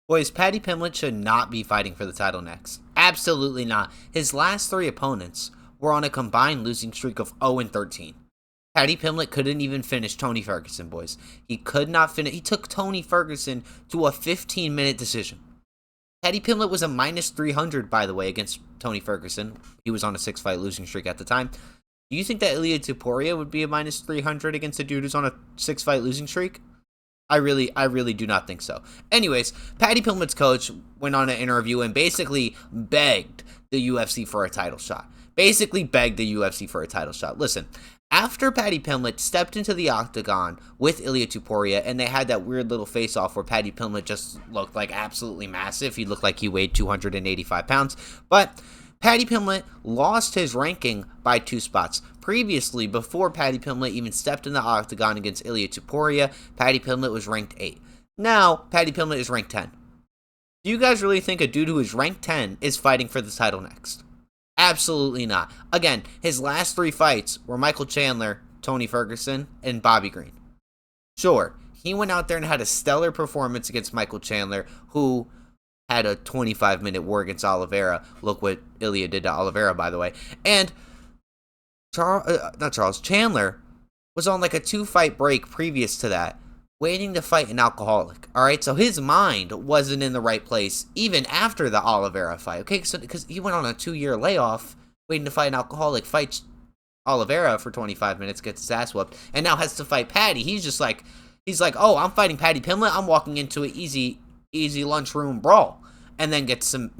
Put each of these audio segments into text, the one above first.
Boys, Paddy Pimblett should not be fighting for the title next. Absolutely not. His last three opponents were on a combined losing streak of 0-13. Paddy Pimblett couldn't even finish Tony Ferguson, boys. He could not finish. He took Tony Ferguson to a 15-minute decision. Paddy Pimblett was a minus 300, by the way, against Tony Ferguson. He was on a 6-fight losing streak at the time. Do you think that Ilia Topuria would be a minus 300 against a dude who's on a 6-fight losing streak? I really do not think so. Anyways, Paddy Pimblett's coach went on an interview and basically begged the UFC for a title shot. Listen, after Paddy Pimblett stepped into the octagon with Ilia Topuria and they had that weird little face-off where Paddy Pimblett just looked like absolutely massive. He looked like he weighed 285 pounds. But Paddy Pimblett lost his ranking by 2 spots. Previously, before Paddy Pimblett even stepped in the octagon against Ilia Topuria, Paddy Pimblett was ranked 8. Now, Paddy Pimblett is ranked 10. Do you guys really think a dude who is ranked 10 is fighting for the title next? Absolutely not. Again, his last 3 fights were Michael Chandler, Tony Ferguson, and Bobby Green. Sure, he went out there and had a stellar performance against Michael Chandler, who had a 25-minute war against Oliveira. Look what Ilia did to Oliveira, by the way. And Chandler was on like a 2-fight break previous to that, waiting to fight an alcoholic. Alright, so his mind wasn't in the right place even after the Oliveira fight. Okay, so because he went on a 2-year layoff, waiting to fight an alcoholic, fights Oliveira for 25 minutes, gets his ass whooped, and now has to fight Paddy. He's like, oh, I'm fighting Paddy Pimblett. I'm walking into an easy lunchroom brawl, and then gets some,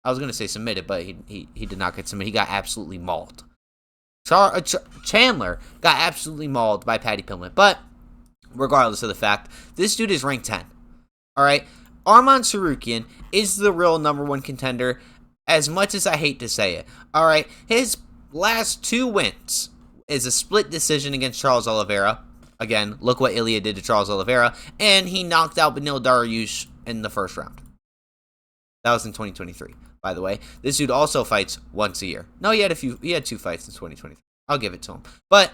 I was gonna say submitted, but he did not get submitted. He got absolutely mauled. Chandler got absolutely mauled by Paddy Pimblett, but regardless of the fact, this dude is ranked 10. All right, Arman Tsarukyan is the real number 1 contender. As much as I hate to say it, all right, his last 2 wins is a split decision against Charles Oliveira. Again, look what Ilia did to Charles Oliveira, and he knocked out Beneil Dariush in the first round. That was in 2023, by the way. This dude also fights once a year. No, he had 2 fights in 2023. I'll give it to him. But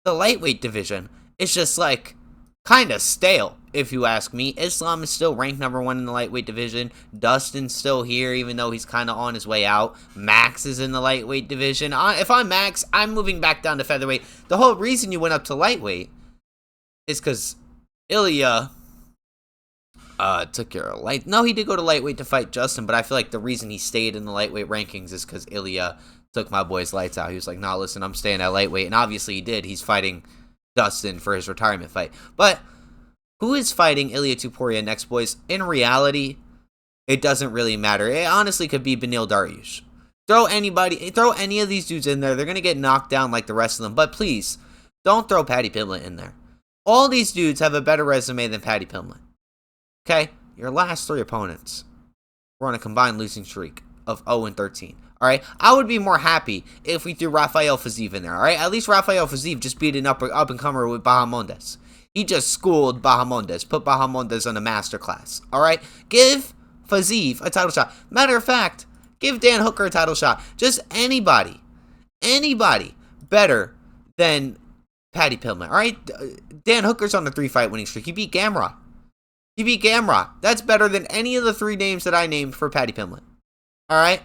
the lightweight division is just like kind of stale, if you ask me. Islam is still ranked number 1 in the lightweight division. Dustin's still here, even though he's kind of on his way out. Max is in the lightweight division. If I'm Max, I'm moving back down to featherweight. The whole reason you went up to lightweight is because Ilia took your light. No, he did go to lightweight to fight Justin, but I feel like the reason he stayed in the lightweight rankings is because Ilia took my boy's lights out. He was like, nah, listen, I'm staying at lightweight. And obviously he did. He's fighting Dustin for his retirement fight. But who is fighting Ilia Topuria next, boys? In reality, it doesn't really matter. It honestly could be Beneil Dariush. Throw any of these dudes in there. They're going to get knocked down like the rest of them. But please, don't throw Paddy Pimblett in there. All these dudes have a better resume than Paddy Pimblett. Okay, your last 3 opponents were on a combined losing streak of 0-13. All right, I would be more happy if we threw Rafael Fiziev in there. All right, at least Rafael Fiziev just beat an up and comer with Bahamondes. He just schooled Bahamondes, put Bahamondes on a masterclass. All right, give Fiziev a title shot. Matter of fact, give Dan Hooker a title shot. Just anybody better than Paddy Pimblett. All right, Dan Hooker's on a 3-fight winning streak. He beat Gamrot. That's better than any of the 3 names that I named for Paddy Pimblett. Alright?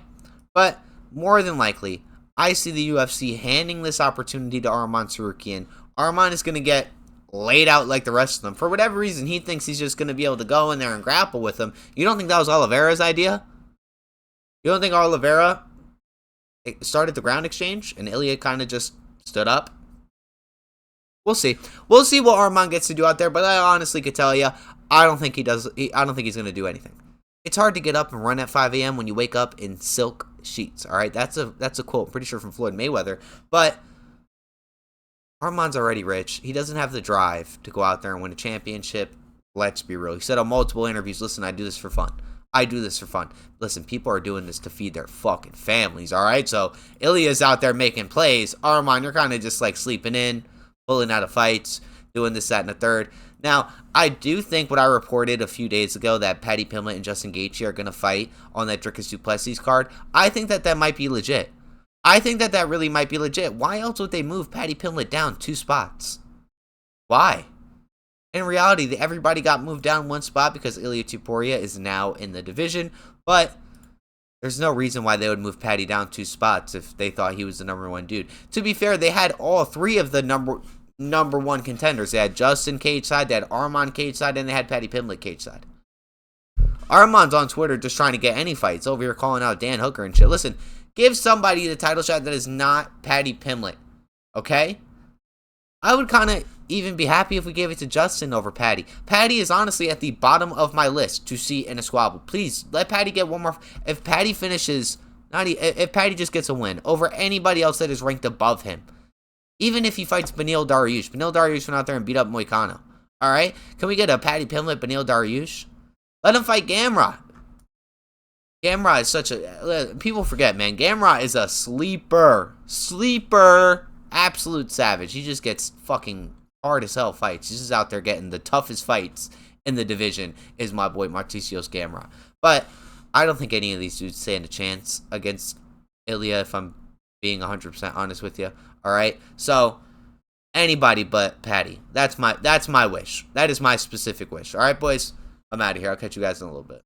But more than likely, I see the UFC handing this opportunity to Arman Tsarukyan. Arman is going to get laid out like the rest of them. For whatever reason, he thinks he's just going to be able to go in there and grapple with them. You don't think that was Oliveira's idea? You don't think Oliveira started the ground exchange and Ilia kind of just stood up? We'll see. We'll see what Arman gets to do out there, but I honestly could tell you, I don't think he does. I don't think he's going to do anything. It's hard to get up and run at 5 a.m. when you wake up in silk sheets. All right, that's a quote. I'm pretty sure from Floyd Mayweather. But Arman's already rich. He doesn't have the drive to go out there and win a championship. Let's be real. He said on multiple interviews, "Listen, I do this for fun. Listen, people are doing this to feed their fucking families. All right, so Ilia's out there making plays. Arman, you're kind of just like sleeping in, pulling out of fights, doing this, that, and the third." Now, I do think what I reported a few days ago that Paddy Pimblett and Justin Gaethje are going to fight on that Dricus du Plessis card, I think that might be legit. I think that really might be legit. Why else would they move Paddy Pimblett down 2 spots? Why? In reality, everybody got moved down one spot because Ilia Topuria is now in the division, but there's no reason why they would move Paddy down 2 spots if they thought he was the number 1 dude. To be fair, they had all 3 of the number 1 contenders. They had Justin cage side, they had Armand cage side, and they had Paddy Pimblett cage side. Armand's on Twitter just trying to get any fights, over here calling out Dan Hooker and shit. Listen, give somebody the title shot that is not Paddy Pimblett, okay? I would kind of even be happy if we gave it to Justin over Paddy. Paddy is honestly at the bottom of my list to see in a squabble. Please, let Paddy get one more. If Paddy finishes, if Paddy just gets a win over anybody else that is ranked above him, even if he fights Beneil Dariush. Beneil Dariush went out there and beat up Moicano. All right? Can we get a Paddy Pimblett, Beneil Dariush? Let him fight Gamrot. Gamrot is such a... People forget, man. Gamrot is a sleeper. Sleeper. Absolute savage. He just gets fucking hard as hell fights. He's just out there getting the toughest fights in the division is my boy Marticios Gamrot. But I don't think any of these dudes stand a chance against Ilia, if I'm being 100% honest with you. All right? So, anybody but Paddy. That's my wish. That is my specific wish. All right, boys? I'm out of here. I'll catch you guys in a little bit.